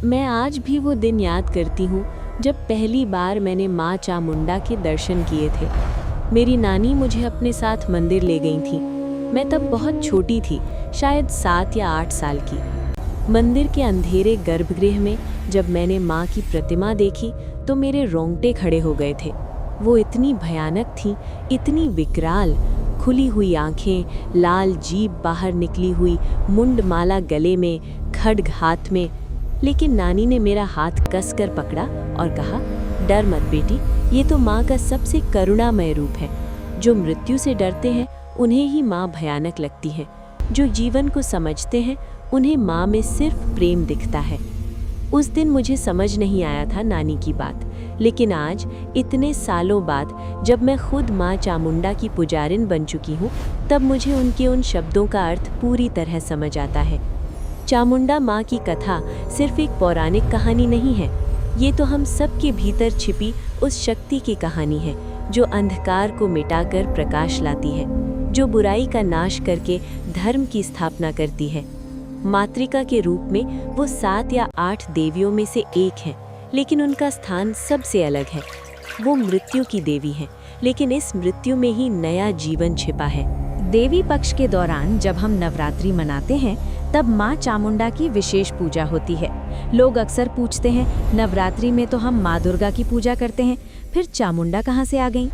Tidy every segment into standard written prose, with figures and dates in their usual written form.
मैं आज भी वो दिन याद करती हूँ जब पहली बार मैंने माँ चामुंडा के दर्शन किए थे। मेरी नानी मुझे अपने साथ मंदिर ले गई थी। मैं तब बहुत छोटी थी, शायद 7 या 8 साल की। मंदिर के अंधेरे गर्भगृह में जब मैंने माँ की प्रतिमा देखी तो मेरे रोंगटे खड़े हो गए थे। वो इतनी भयानक थी, इतनी विकराल, खुली हुई आंखें, लाल जीभ बाहर निकली हुई, मुंड माला गले में, खड्ग हाथ में। लेकिन नानी ने मेरा हाथ कसकर पकड़ा और कहा, डर मत बेटी, ये तो माँ का सबसे करुणामय रूप है। जो मृत्यु से डरते हैं उन्हें ही माँ भयानक लगती है। जो जीवन को समझते हैं उन्हें माँ में सिर्फ प्रेम दिखता है। उस दिन मुझे समझ नहीं आया था नानी की बात, लेकिन आज इतने सालों बाद जब मैं खुद माँ चामुंडा की पुजारिन बन चुकी हूँ, तब मुझे उनके उन शब्दों का अर्थ पूरी तरह समझ आता है। चामुंडा माँ की कथा सिर्फ एक पौराणिक कहानी नहीं है, ये तो हम सब के भीतर छिपी उस शक्ति की कहानी है जो अंधकार को मिटाकर प्रकाश लाती है, जो बुराई का नाश करके धर्म की स्थापना करती है। मातृका के रूप में वो 7 या 8 देवियों में से एक हैं, लेकिन उनका स्थान सबसे अलग है। वो मृत्यु की देवी हैं, लेकिन इस मृत्यु में ही नया जीवन छिपा है। देवी पक्ष के दौरान जब हम नवरात्रि मनाते हैं तब माँ चामुंडा की विशेष पूजा होती है। लोग अक्सर पूछते हैं, नवरात्रि में तो हम माँ दुर्गा की पूजा करते हैं, फिर चामुंडा कहाँ से आ गईं?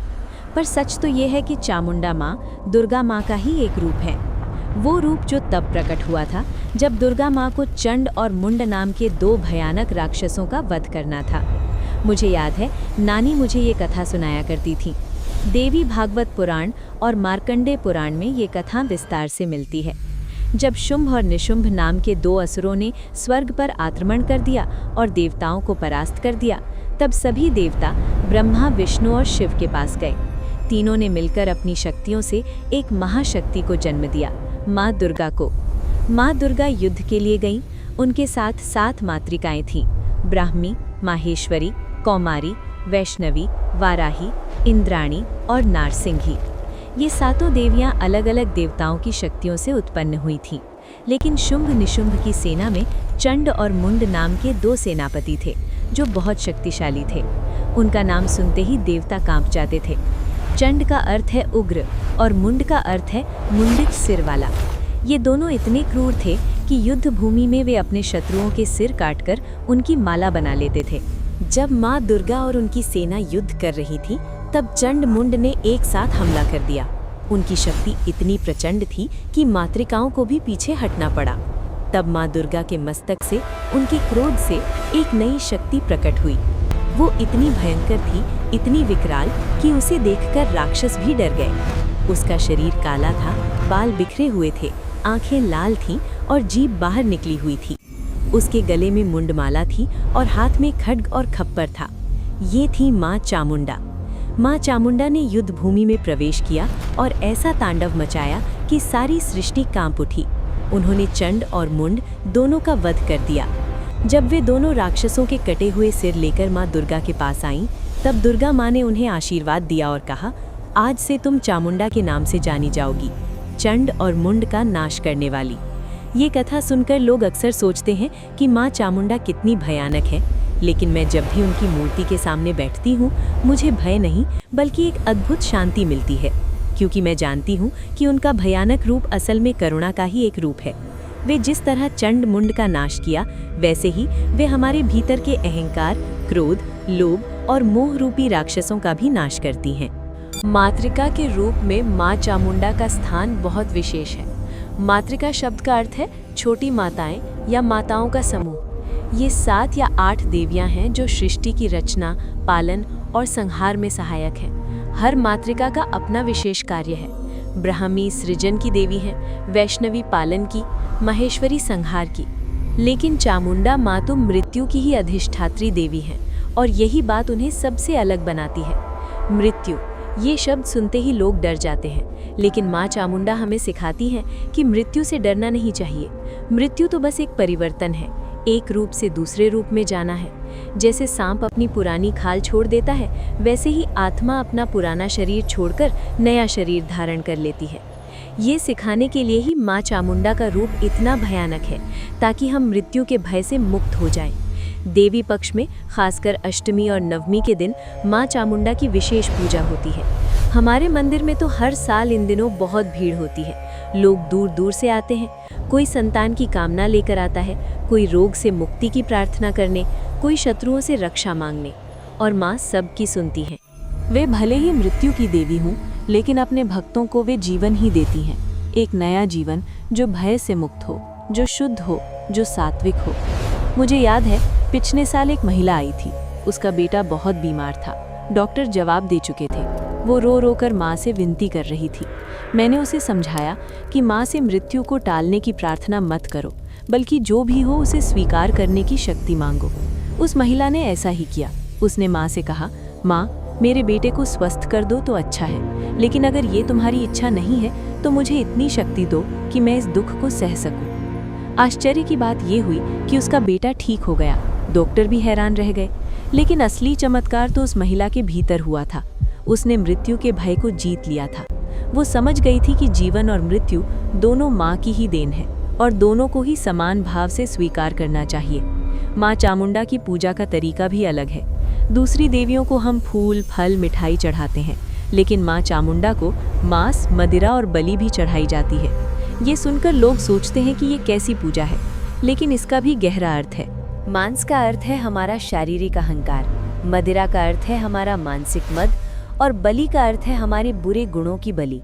पर सच तो ये है कि चामुंडा माँ दुर्गा माँ का ही एक रूप है। वो रूप जो तब प्रकट हुआ था जब दुर्गा माँ को चंड और मुंड नाम के 2 भयानक राक्षसों का वध करना था। मुझे याद है, नानी मुझे ये कथा सुनाया करती थी। देवी भागवत पुराण और मार्कंडेय पुराण में ये कथा विस्तार से मिलती है। जब शुंभ और निशुंभ नाम के 2 असुरों ने स्वर्ग पर आक्रमण कर दिया और देवताओं को परास्त कर दिया, तब सभी देवता ब्रह्मा, विष्णु और शिव के पास गए। तीनों ने मिलकर अपनी शक्तियों से एक महाशक्ति को जन्म दिया, माँ दुर्गा को। माँ दुर्गा युद्ध के लिए गईं। उनके साथ 7 मातृकाएं थीं, ब्राह्मी, माहेश्वरी, कौमारी, वैष्णवी, वाराही, इंद्राणी और नारसिंही। ये 7 देवियां अलग अलग देवताओं की शक्तियों से उत्पन्न हुई थीं, लेकिन शुंभ निशुंभ की सेना में चंड और मुंड नाम के 2 सेनापति थे जो बहुत शक्तिशाली थे। उनका नाम सुनते ही देवता कांप जाते थे। चंड का अर्थ है उग्र और मुंड का अर्थ है मुंडित सिर वाला। ये दोनों इतने क्रूर थे कि युद्ध भूमि में वे अपने शत्रुओं के सिर काटकर उनकी माला बना लेते थे। जब माँ दुर्गा और उनकी सेना युद्ध कर रही थी, तब चंड मुंड ने एक साथ हमला कर दिया। उनकी शक्ति इतनी प्रचंड थी कि मातृकाओं को भी पीछे हटना पड़ा। तब माँ दुर्गा के मस्तक से, उनके क्रोध से एक नई शक्ति प्रकट हुई। वो इतनी भयंकर थी, इतनी विकराल कि उसे देखकर राक्षस भी डर गए। उसका शरीर काला था, बाल बिखरे हुए थे, आंखें लाल थीं और जीभ बाहर निकली हुई थी। उसके गले में मुंडमाला थी और हाथ में खड्ग और खप्पर था। ये थी माँ चामुंडा। माँ चामुंडा ने युद्ध भूमि में प्रवेश किया और ऐसा तांडव मचाया कि सारी सृष्टि कांप उठी। उन्होंने चंड और मुंड दोनों का वध कर दिया। जब वे दोनों राक्षसों के कटे हुए सिर लेकर माँ दुर्गा के पास आईं, तब दुर्गा माँ ने उन्हें आशीर्वाद दिया और कहा, आज से तुम चामुंडा के नाम से जानी जाओगी, चंड और मुंड का नाश करने वाली। ये कथा सुनकर लोग अक्सर सोचते हैं कि माँ चामुंडा कितनी भयानक है, लेकिन मैं जब भी उनकी मूर्ति के सामने बैठती हूँ, मुझे भय नहीं बल्कि एक अद्भुत शांति मिलती है, क्योंकि मैं जानती हूँ कि उनका भयानक रूप असल में करुणा का ही एक रूप है। वे जिस तरह चंड मुंड का नाश किया, वैसे ही वे हमारे भीतर के अहंकार, क्रोध, लोभ और मोह रूपी राक्षसों का भी नाश करती हैं। मातृका के रूप में माँ चामुंडा का स्थान बहुत विशेष है। मातृका शब्द का अर्थ है छोटी माताएं या माताओं का समूह। ये 7 या 8 देवियां हैं जो सृष्टि की रचना, पालन और संहार में सहायक हैं। हर मातृका का अपना विशेष कार्य है। ब्राह्मी सृजन की देवी है, वैष्णवी पालन की, महेश्वरी संहार की। लेकिन चामुंडा माँ तो मृत्यु की ही अधिष्ठात्री देवी हैं, और यही बात उन्हें सबसे अलग बनाती है। मृत्यु, ये शब्द सुनते ही लोग डर जाते हैं, लेकिन माँ चामुंडा हमें सिखाती हैं कि मृत्यु से डरना नहीं चाहिए। मृत्यु तो बस एक परिवर्तन है, एक रूप से दूसरे रूप में जाना है। जैसे सांप अपनी पुरानी खाल छोड़ देता है, वैसे ही आत्मा अपना पुराना शरीर छोड़कर नया शरीर धारण कर लेती है। ये सिखाने के लिए ही माँ चामुंडा का रूप इतना भयानक है, ताकि हम मृत्यु के भय से मुक्त हो जाएं। देवी पक्ष में खासकर अष्टमी और नवमी के दिन माँ चामुंडा की विशेष पूजा होती है। हमारे मंदिर में तो हर साल इन दिनों बहुत भीड़ होती है। लोग दूर दूर से आते हैं। कोई संतान की कामना लेकर आता है, कोई रोग से मुक्ति की प्रार्थना करने, कोई शत्रुओं से रक्षा मांगने, और माँ सबकी सुनती है। वे भले ही मृत्यु की देवी हों, लेकिन अपने भक्तों को वे जीवन ही देती हैं, एक नया जीवन जो भय से मुक्त हो, जो शुद्ध हो, जो सात्विक हो। मुझे याद है, पिछले साल एक महिला आई थी। उसका बेटा बहुत बीमार था। डॉक्टर जवाब दे चुके थे। वो रो रो कर माँ से विनती कर रही थी। मैंने उसे समझाया कि माँ से मृत्यु को टालने की प्रार्थना मत करो, बल्कि जो भी हो उसे स्वीकार करने की शक्ति मांगो। उस महिला ने ऐसा ही किया। उसने माँ से कहा, माँ, मेरे बेटे को स्वस्थ कर दो तो अच्छा है, लेकिन अगर ये तुम्हारी इच्छा नहीं है तो मुझे इतनी शक्ति दो कि मैं इस दुख को सह सकूं। आश्चर्य की बात ये हुई कि उसका बेटा ठीक हो गया। डॉक्टर भी हैरान रह गए। लेकिन असली चमत्कार तो उस महिला के भीतर हुआ था। उसने मृत्यु के भय को जीत लिया था। वो समझ गई थी कि जीवन और मृत्यु दोनों माँ की ही देन है और दोनों को ही समान भाव से स्वीकार करना चाहिए। माँ चामुंडा की पूजा का तरीका भी अलग है। दूसरी देवियों को हम फूल, फल, मिठाई चढ़ाते हैं, लेकिन माँ चामुंडा को मांस, मदिरा और बलि भी चढ़ाई जाती है। ये सुनकर लोग सोचते हैं कि ये कैसी पूजा है, लेकिन इसका भी गहरा अर्थ है। मांस का अर्थ है हमारा शारीरिक अहंकार, मदिरा का अर्थ है हमारा मानसिक मद, और बलि का अर्थ है हमारे बुरे गुणों की बलि।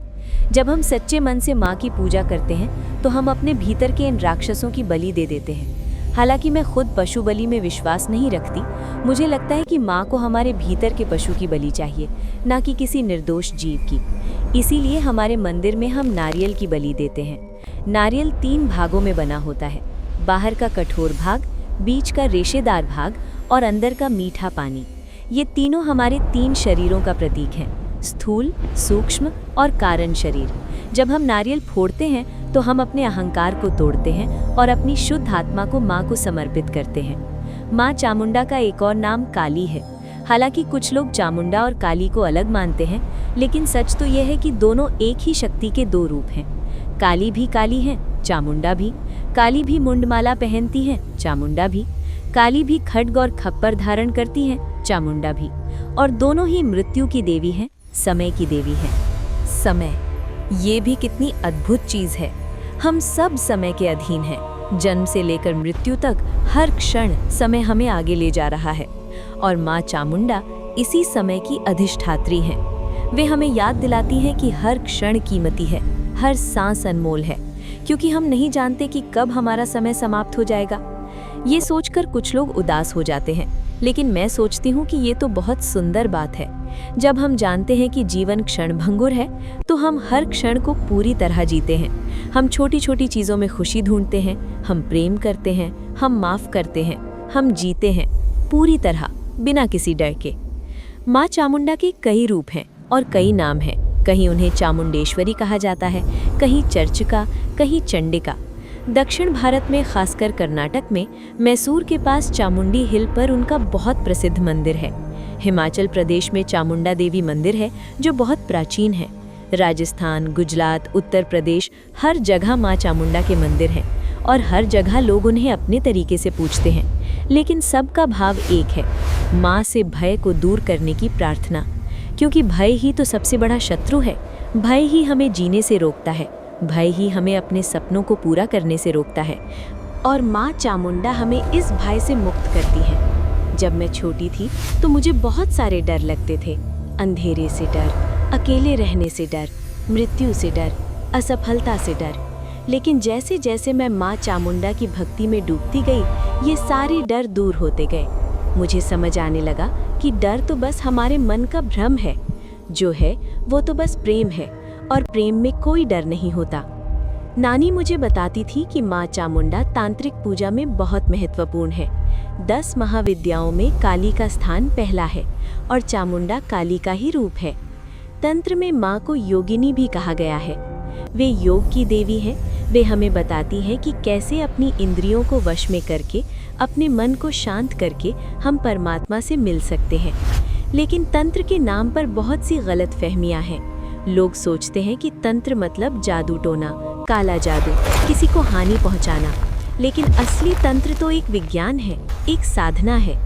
जब हम सच्चे मन से माँ की पूजा करते हैं तो हम अपने भीतर के इन राक्षसों की बलि दे देते हैं। हालांकि मैं खुद पशु बलि में विश्वास नहीं रखती। मुझे लगता है कि माँ को हमारे भीतर के पशु की बलि चाहिए, ना कि किसी निर्दोष जीव की। इसीलिए हमारे मंदिर में हम नारियल की बलि देते हैं। नारियल 3 भागों में बना होता है, बाहर का कठोर भाग, बीच का रेशेदार भाग और अंदर का मीठा पानी। ये तीनों हमारे 3 शरीरों का प्रतीक हैं, स्थूल, सूक्ष्म और कारण शरीर। जब हम नारियल फोड़ते हैं तो हम अपने अहंकार को तोड़ते हैं और अपनी शुद्ध आत्मा को माँ को समर्पित करते हैं। माँ चामुंडा का एक और नाम काली है। हालांकि कुछ लोग चामुंडा और काली को अलग मानते हैं, लेकिन सच तो यह है कि दोनों एक ही शक्ति के 2 रूप हैं। काली भी काली हैं, चामुंडा भी। काली भी मुंडमाला पहनती हैं, चामुंडा भी। काली भी खड्ग और खप्पर धारण करती हैं, चामुंडा भी। और दोनों ही मृत्यु की देवी हैं, समय की देवी हैं। समय, ये भी कितनी अद्भुत चीज है। हम सब समय के अधीन हैं। जन्म से लेकर मृत्यु तक हर क्षण समय हमें आगे ले जा रहा है, और माँ चामुंडा इसी समय की अधिष्ठात्री हैं। वे हमें याद दिलाती हैं कि हर क्षण कीमती है, हर सांस अनमोल है, क्योंकि हम नहीं जानते कि कब हमारा समय समाप्त हो जाएगा। ये सोचकर कुछ लोग उदास हो जाते हैं, लेकिन मैं सोचती हूँ कि ये तो बहुत सुंदर बात है। जब हम जानते हैं कि जीवन क्षणभंगुर है, तो हम हर क्षण को पूरी तरह जीते हैं। हम छोटी छोटी चीज़ों में खुशी ढूंढते हैं, हम प्रेम करते हैं, हम माफ़ करते हैं, हम जीते हैं पूरी तरह, बिना किसी डर के। माँ चामुंडा के कई रूप हैं और कई नाम हैं। कहीं उन्हें चामुंडेश्वरी कहा जाता है, कहीं चर्चिका, कहीं चंडिका। दक्षिण भारत में, खासकर कर्नाटक में, मैसूर के पास चामुंडी हिल पर उनका बहुत प्रसिद्ध मंदिर है। हिमाचल प्रदेश में चामुंडा देवी मंदिर है जो बहुत प्राचीन है। राजस्थान, गुजरात, उत्तर प्रदेश, हर जगह माँ चामुंडा के मंदिर हैं और हर जगह लोग उन्हें अपने तरीके से पूजते हैं, लेकिन सबका भाव एक है, माँ से भय को दूर करने की प्रार्थना। क्योंकि भय ही तो सबसे बड़ा शत्रु है। भय ही हमें जीने से रोकता है, भय ही हमें अपने सपनों को पूरा करने से रोकता है, और माँ चामुंडा हमें इस भय से मुक्त करती है। जब मैं छोटी थी तो मुझे बहुत सारे डर लगते थे। अंधेरे से डर, अकेले रहने से डर, मृत्यु से डर, असफलता से डर। लेकिन जैसे जैसे मैं माँ चामुंडा की भक्ति में डूबती गई, ये सारे डर दूर होते गए। मुझे समझ आने लगा कि डर तो बस हमारे मन का भ्रम है, जो है वो तो बस प्रेम है, और प्रेम में कोई डर नहीं होता। नानी मुझे बताती थी कि माँ चामुंडा तांत्रिक पूजा में बहुत महत्वपूर्ण है। 10 महाविद्याओं में काली का स्थान पहला है और चामुंडा काली का ही रूप है। तंत्र में माँ को योगिनी भी कहा गया है। वे योग की देवी हैं। वे हमें बताती हैं कि कैसे अपनी इंद्रियों को वश में करके, अपने मन को शांत करके हम परमात्मा से मिल सकते हैं। लेकिन तंत्र के नाम पर बहुत सी गलत फहमियाँ हैं। लोग सोचते हैं कि तंत्र मतलब जादू टोना, काला जादू, किसी को हानि पहुंचाना। लेकिन असली तंत्र तो एक विज्ञान है, एक साधना है।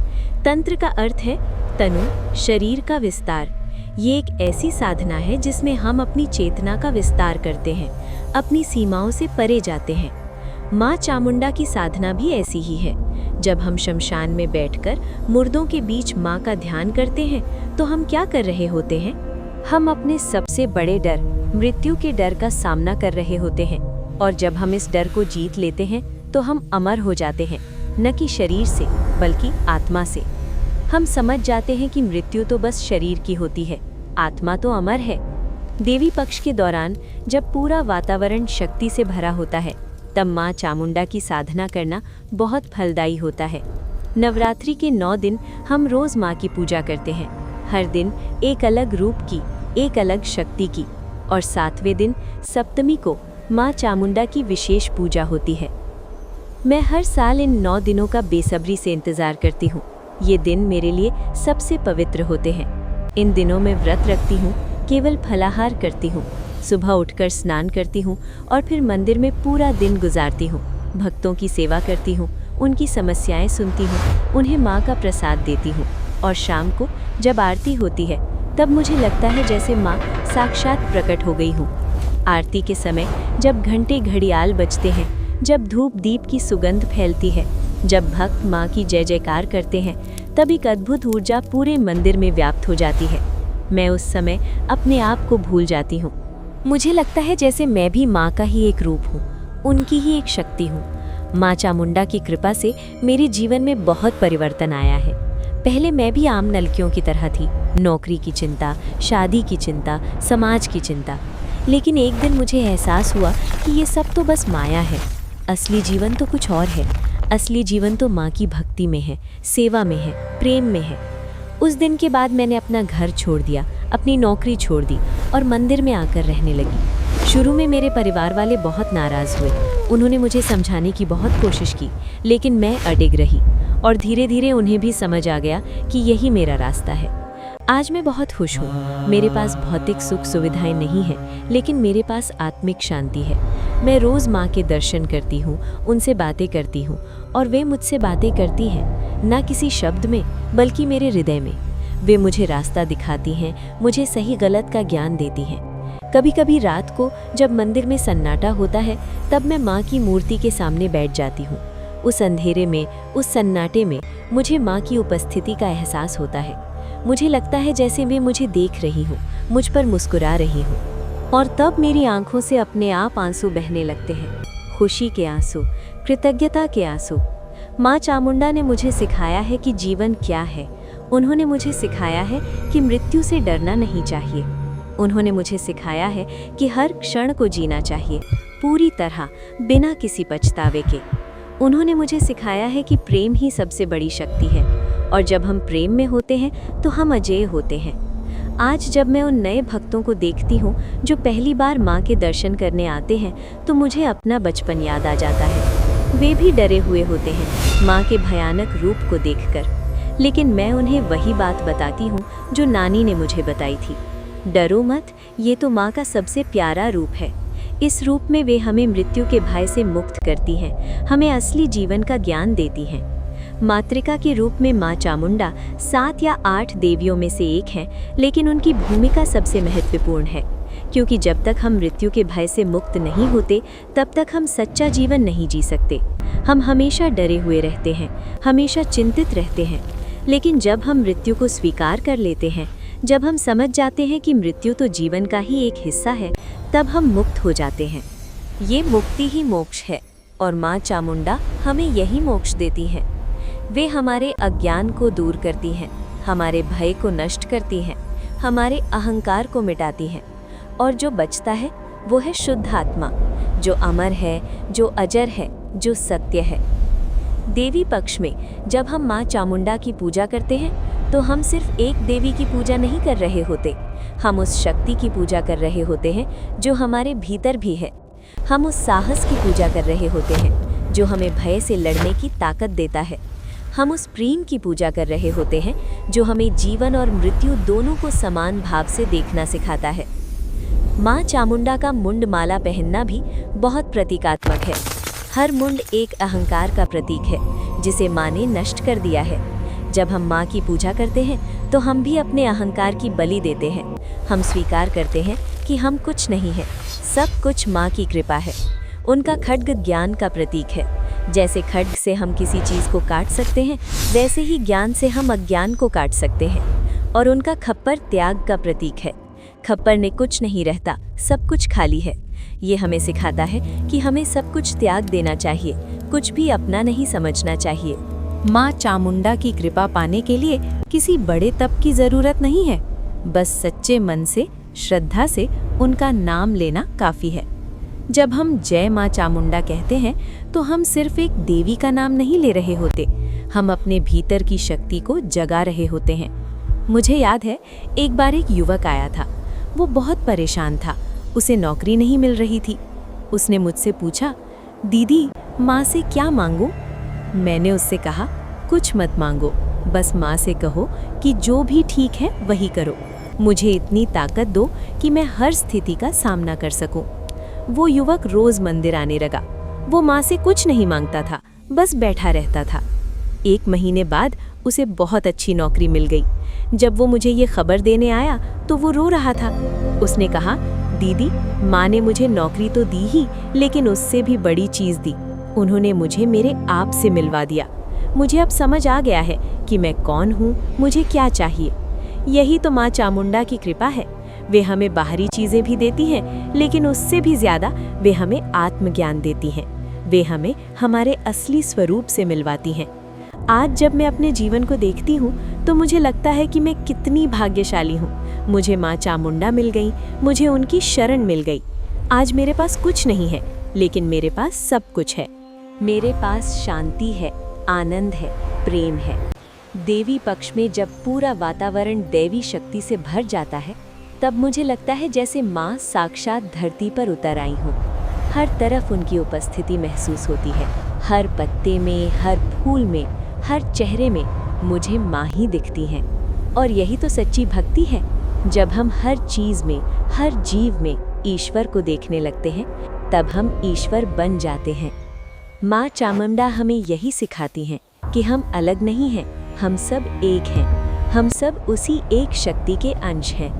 तंत्र का अर्थ है तनु, शरीर का विस्तार। ये एक ऐसी साधना है जिसमें हम अपनी चेतना का विस्तार करते हैं, अपनी सीमाओं से परे जाते हैं। माँ चामुंडा की साधना भी ऐसी ही है। जब हम शमशान में बैठकर मुर्दों के बीच माँ का ध्यान करते हैं तो हम क्या कर रहे होते हैं? हम अपने सबसे बड़े डर, मृत्यु के डर का सामना कर रहे होते हैं। और जब हम इस डर को जीत लेते हैं तो हम अमर हो जाते हैं, न कि शरीर से बल्कि आत्मा से। हम समझ जाते हैं कि मृत्यु तो बस शरीर की होती है, आत्मा तो अमर है। देवी पक्ष के दौरान जब पूरा वातावरण शक्ति से भरा होता है तब माँ चामुंडा की साधना करना बहुत फलदायी होता है। नवरात्रि के 9 दिन हम रोज माँ की पूजा करते हैं, हर दिन एक अलग रूप की, एक अलग शक्ति की। और 7वें दिन सप्तमी को माँ चामुंडा की विशेष पूजा होती है। मैं हर साल इन 9 दिनों का बेसब्री से इंतजार करती हूँ। ये दिन मेरे लिए सबसे पवित्र होते हैं। इन दिनों में व्रत रखती हूँ, केवल फलाहार करती हूँ, सुबह उठकर स्नान करती हूँ और फिर मंदिर में पूरा दिन गुजारती हूँ। भक्तों की सेवा करती हूँ, उनकी समस्याएं सुनती हूँ, उन्हें माँ का प्रसाद देती हूँ। और शाम को जब आरती होती है तब मुझे लगता है जैसे माँ साक्षात प्रकट हो गई हूँ। आरती के समय जब घंटे घड़ियाल बजते हैं, जब धूप दीप की सुगंध फैलती है, जब भक्त माँ की जय जयकार करते हैं, तब एक अद्भुत ऊर्जा पूरे मंदिर में व्याप्त हो जाती है। मैं उस समय अपने आप को भूल जाती हूँ। मुझे लगता है जैसे मैं भी माँ का ही एक रूप हूँ, उनकी ही एक शक्ति हूँ। माँ चामुंडा की कृपा से मेरे जीवन में बहुत परिवर्तन आया है। पहले मैं भी आम लड़कियों की तरह थी, नौकरी की चिंता, शादी की चिंता, समाज की चिंता। लेकिन एक दिन मुझे एहसास हुआ कि ये सब तो बस माया है, असली जीवन तो कुछ और है। असली जीवन तो माँ की भक्ति में है, सेवा में है, प्रेम में है। उस दिन के बाद मैंने अपना घर छोड़ दिया, अपनी नौकरी छोड़ दी और मंदिर में आकर रहने लगी। शुरू में मेरे परिवार वाले बहुत नाराज़ हुए। उन्होंने मुझे समझाने की बहुत कोशिश की, लेकिन मैं अडिग रही और धीरे धीरे उन्हें भी समझ आ गया कि यही मेरा रास्ता है। आज मैं बहुत खुश हूँ। मेरे पास भौतिक सुख सुविधाएं नहीं हैं, लेकिन मेरे पास आत्मिक शांति है। मैं रोज़ माँ के दर्शन करती हूँ, उनसे बातें करती हूँ और वे मुझसे बातें करती हैं, ना किसी शब्द में बल्कि मेरे हृदय में। वे मुझे रास्ता दिखाती हैं, मुझे सही गलत का ज्ञान देती हैं। कभी कभी रात को जब मंदिर में सन्नाटा होता है तब मैं माँ की मूर्ति के सामने बैठ जाती हूँ। उस अंधेरे में, उस सन्नाटे में मुझे माँ की उपस्थिति का एहसास होता है। मुझे लगता है जैसे वे मुझे देख रही हूँ, मुझ पर मुस्कुरा रही हूँ। और तब मेरी आंखों से अपने आप आंसू बहने लगते हैं, खुशी के आंसू, कृतज्ञता के आंसू। माँ चामुंडा ने मुझे सिखाया है कि जीवन क्या है। उन्होंने मुझे सिखाया है कि मृत्यु से डरना नहीं चाहिए। उन्होंने मुझे सिखाया है कि हर क्षण को जीना चाहिए, पूरी तरह, बिना किसी पछतावे के। उन्होंने मुझे सिखाया है कि प्रेम ही सबसे बड़ी शक्ति है और जब हम प्रेम में होते हैं तो हम अजेय होते हैं। आज जब मैं उन नए भक्तों को देखती हूँ जो पहली बार माँ के दर्शन करने आते हैं तो मुझे अपना बचपन याद आ जाता है। वे भी डरे हुए होते हैं माँ के भयानक रूप को देखकर, लेकिन मैं उन्हें वही बात बताती हूँ जो नानी ने मुझे बताई थी। डरो मत, ये तो माँ का सबसे प्यारा रूप है। इस रूप में वे हमें मृत्यु के भय से मुक्त करती हैं, हमें असली जीवन का ज्ञान देती हैं। मातृका के रूप में माँ चामुंडा 7 या 8 देवियों में से एक हैं, लेकिन उनकी भूमिका सबसे महत्वपूर्ण है, क्योंकि जब तक हम मृत्यु के भय से मुक्त नहीं होते तब तक हम सच्चा जीवन नहीं जी सकते। हम हमेशा डरे हुए रहते हैं, हमेशा चिंतित रहते हैं। लेकिन जब हम मृत्यु को स्वीकार कर लेते हैं, जब हम समझ जाते हैं कि मृत्यु तो जीवन का ही एक हिस्सा है, तब हम मुक्त हो जाते हैं। ये मुक्ति ही मोक्ष है और माँ चामुंडा हमें यही मोक्ष देती हैं। वे हमारे अज्ञान को दूर करती हैं, हमारे भय को नष्ट करती हैं, हमारे अहंकार को मिटाती हैं और जो बचता है वो है शुद्ध आत्मा, जो अमर है, जो अजर है, जो सत्य है। देवी पक्ष में जब हम माँ चामुंडा की पूजा करते हैं तो हम सिर्फ एक देवी की पूजा नहीं कर रहे होते, हम उस शक्ति की पूजा कर रहे होते हैं जो हमारे भीतर भी है। हम उस साहस की पूजा कर रहे होते हैं जो हमें भय से लड़ने की ताकत देता है। हम उस प्रेम की पूजा कर रहे होते हैं जो हमें जीवन और मृत्यु दोनों को समान भाव से देखना सिखाता है। माँ चामुंडा का मुंड माला पहनना भी बहुत प्रतीकात्मक है। हर मुंड एक अहंकार का प्रतीक है जिसे माँ ने नष्ट कर दिया है। जब हम माँ की पूजा करते हैं तो हम भी अपने अहंकार की बलि देते हैं। हम स्वीकार करते हैं कि हम कुछ नहीं है, सब कुछ माँ की कृपा है। उनका खड्ग ज्ञान का प्रतीक है। जैसे खड्ग से हम किसी चीज़ को काट सकते हैं, वैसे ही ज्ञान से हम अज्ञान को काट सकते हैं। और उनका खप्पर त्याग का प्रतीक है। खप्पर में कुछ नहीं रहता, सब कुछ खाली है। ये हमें सिखाता है कि हमें सब कुछ त्याग देना चाहिए, कुछ भी अपना नहीं समझना चाहिए। माँ चामुंडा की कृपा पाने के लिए किसी बड़े तप की ज़रूरत नहीं है, बस सच्चे मन से, श्रद्धा से उनका नाम लेना काफ़ी है। जब हम जय माँ चामुंडा कहते हैं तो हम सिर्फ एक देवी का नाम नहीं ले रहे होते, हम अपने भीतर की शक्ति को जगा रहे होते हैं। मुझे याद है, एक बार एक युवक आया था। वो बहुत परेशान था, उसे नौकरी नहीं मिल रही थी। उसने मुझसे पूछा, दीदी माँ से क्या मांगूं? मैंने उससे कहा, कुछ मत मांगो, बस माँ से कहो कि जो भी ठीक है वही करो। मुझे इतनी ताकत दो कि मैं हर स्थिति का सामना कर सकूं। वो युवक रोज मंदिर आने लगा। वो माँ से कुछ नहीं मांगता था, बस बैठा रहता था। 1 महीने बाद उसे बहुत अच्छी नौकरी मिल गई। जब वो मुझे ये खबर देने आया तो वो रो रहा था। उसने कहा, दीदी माँ ने मुझे नौकरी तो दी ही, लेकिन उससे भी बड़ी चीज़ दी। उन्होंने मुझे मेरे आप से मिलवा दिया। मुझे अब समझ आ गया है कि मैं कौन हूँ, मुझे क्या चाहिए। यही तो माँ चामुंडा की कृपा है। वे हमें बाहरी चीज़ें भी देती हैं, लेकिन उससे भी ज़्यादा वे हमें आत्मज्ञान देती हैं। वे हमें हमारे असली स्वरूप से मिलवाती हैं। आज जब मैं अपने जीवन को देखती हूँ तो मुझे लगता है कि मैं कितनी भाग्यशाली हूँ। मुझे माँ चामुंडा मिल गई, मुझे उनकी शरण मिल गई। आज मेरे पास कुछ नहीं है, लेकिन मेरे पास सब कुछ है। मेरे पास शांति है, आनंद है, प्रेम है। देवी पक्ष में जब पूरा वातावरण दैवी शक्ति से भर जाता है, तब मुझे लगता है जैसे माँ साक्षात धरती पर उतर आई हों। हर तरफ उनकी उपस्थिति महसूस होती है। हर पत्ते में, हर फूल में, हर चेहरे में मुझे माँ ही दिखती हैं। और यही तो सच्ची भक्ति है। जब हम हर चीज़ में, हर जीव में ईश्वर को देखने लगते हैं, तब हम ईश्वर बन जाते हैं। माँ चामुंडा हमें यही सिखाती हैं कि हम अलग नहीं हैं, हम सब एक हैं। हम सब उसी एक शक्ति के अंश हैं।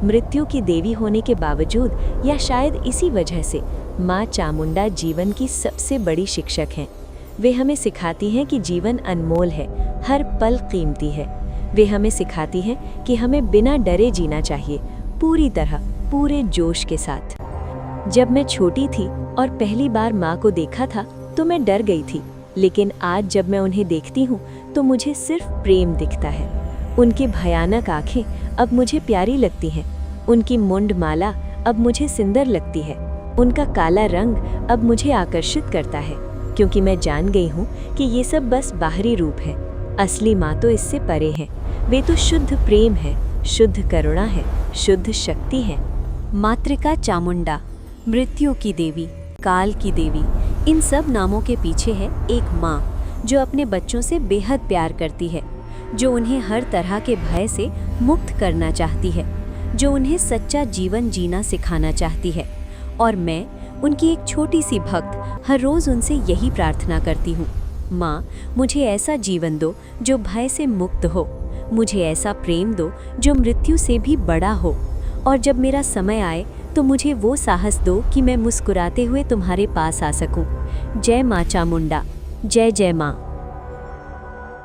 मृत्यु की देवी होने के बावजूद, या शायद इसी वजह से, माँ चामुंडा जीवन की सबसे बड़ी शिक्षक हैं। वे हमें सिखाती हैं कि जीवन अनमोल है, हर पल कीमती है। वे हमें सिखाती हैं कि हमें बिना डरे जीना चाहिए, पूरी तरह, पूरे जोश के साथ। जब मैं छोटी थी और पहली बार माँ को देखा था तो मैं डर गई थी, लेकिन आज जब मैं उन्हें देखती हूँ तो मुझे सिर्फ प्रेम दिखता है। उनकी भयानक आंखें अब मुझे प्यारी लगती हैं। उनकी मुंड माला अब मुझे सुंदर लगती है। उनका काला रंग अब मुझे आकर्षित करता है, क्योंकि मैं जान गई हूँ कि ये सब बस बाहरी रूप है। असली माँ तो इससे परे है। वे तो शुद्ध प्रेम है, शुद्ध करुणा है, शुद्ध शक्ति है। मातृका चामुंडा, मृत्यु की देवी, काल की देवी, इन सब नामों के पीछे है एक माँ जो अपने बच्चों से बेहद प्यार करती है, जो उन्हें हर तरह के भय से मुक्त करना चाहती है, जो उन्हें सच्चा जीवन जीना सिखाना चाहती है। और मैं, उनकी एक छोटी सी भक्त, हर रोज़ उनसे यही प्रार्थना करती हूँ, माँ मुझे ऐसा जीवन दो जो भय से मुक्त हो, मुझे ऐसा प्रेम दो जो मृत्यु से भी बड़ा हो, और जब मेरा समय आए तो मुझे वो साहस दो कि मैं मुस्कुराते हुए तुम्हारे पास आ सकूं। जय माँ चामुंडा, जय जय माँ।